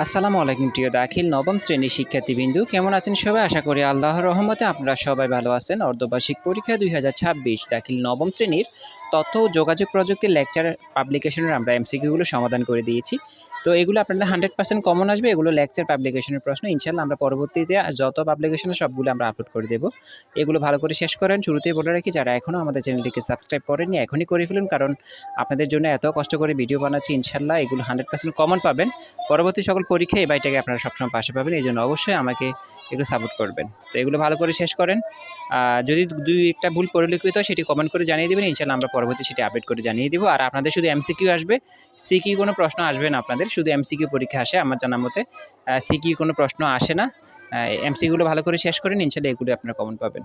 আসসালামু আলাইকুম প্রিয় দাখিল নবম শ্রেণীর শিক্ষার্থীবৃন্দু, কেমন আছেন সবাই? আশা করি আল্লাহর রহমতে আপনারা সবাই ভালো আছেন। অর্ধবার্ষিক পরীক্ষা 2026 দাখিল নবম শ্রেণীর তথ্য ও যোগাযোগ প্রযুক্তির লেকচার পাবলিকেশনের আমরা এমসিকিউগুলো সমাধান করে দিয়েছি। তো এগুলো আপনাদের 100% কমন আসবে। এগুলো লেকচার পাবলিকেশনের প্রশ্ন। ইনশাআল্লাহ আমরা পরবর্তীতে যত পাবলিকেশন সবগুলো আমরা আপলোড করে দেব। এগুলো ভালো করে শেষ করেন। শুরুতেই বলে রাখি, যারা এখনও আমাদের চ্যানেলটিকে সাবস্ক্রাইব করেননি এখনই করে ফেলুন, কারণ আপনাদের জন্য এত কষ্ট করে ভিডিও বানাচ্ছি। ইনশাআল্লাহ এগুলো 100% কমন পাবেন। পরবর্তী সকল পরীক্ষায় এই বাইটাকে আপনারা সবসময় পাশে পাবেন, এই জন্য অবশ্যই আমাকে একটু সাপোর্ট করবেন। তো এগুলো ভালো করে শেষ করেন। যদি দুই একটা ভুল পরিলক্ষিত হয় সেটি কমেন্ট করে জানিয়ে দেবেন, ইনশাআল্লাহ আমরা পরবর্তী সেটি আপডেট করে জানিয়ে দিব। আর আপনাদের শুধু এমসিকিউ আসবে, সিকিউ কোনো প্রশ্ন আসবে না। আপনাদের শুধু এমসিকিউ পরীক্ষা আসে আমার জানার মতে, সিকিউ কোনো প্রশ্ন আসে না। এমসিকিউগুলো ভালো করে শেষ করেন, ইনশাআল্লাহ এগুলো আপনারা কমেন্ট পাবেন।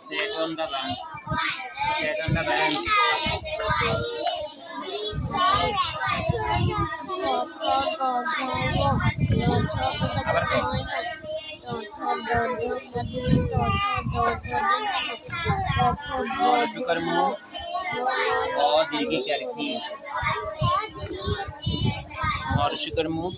Set on the bench. Set on the bench. शुकर मुख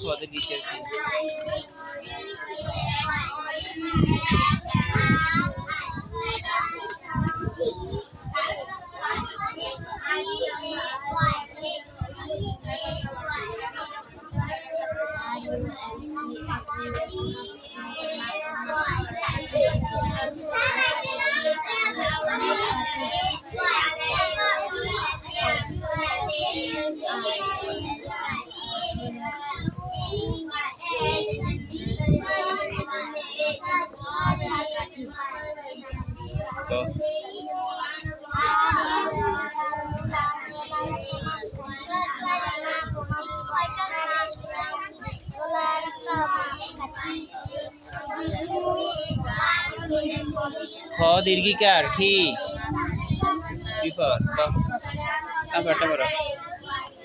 খ দীর্ঘিকার খি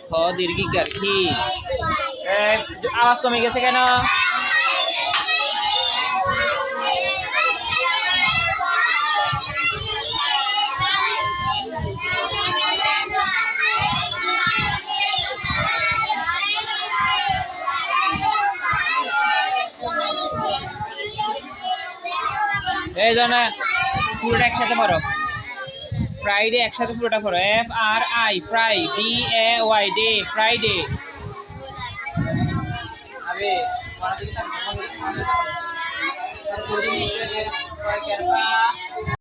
খ দীর্ঘিকার খি। আওয়াজ কমে গেছে কেন? এই জন্য পুরোটা একসাথে পড়ো। ফ্রাইডে একসাথে পুরোটা পড়ো। FRI fry, DAY day, Friday. আবে